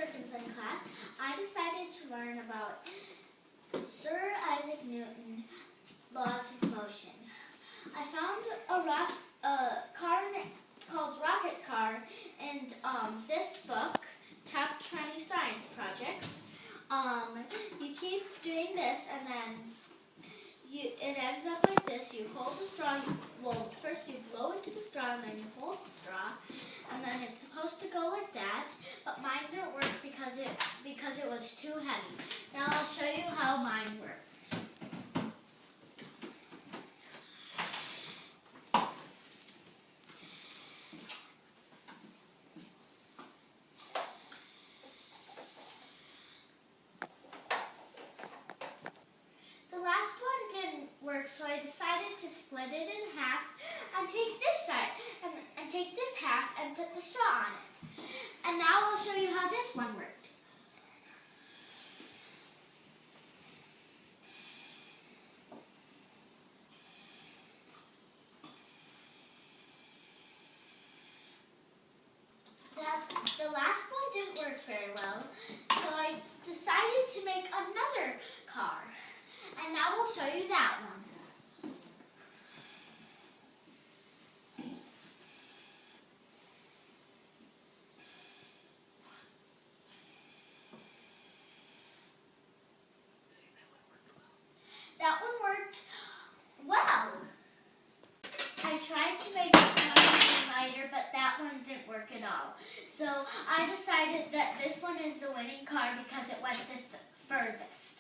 Perkins in class, I decided to learn about Sir Isaac Newton laws of motion. I found a car called Rocket Car in this book, Top 20 Science Projects. You keep doing this and then it ends up like this. You hold the straw, first you blow into the straw and then you hold the straw, and then it's supposed to go like that, but mine didn't work because it was too heavy. Now I'll show you how mine works. So I decided to split it in half and take this side and take this half and put the straw on it. And now I'll show you how this one worked. The last one didn't work very well, so I decided to make another car. And now we'll show you that one. That one worked well. I tried to make it lighter, but that one didn't work at all. So I decided that this one is the winning car because it went the furthest.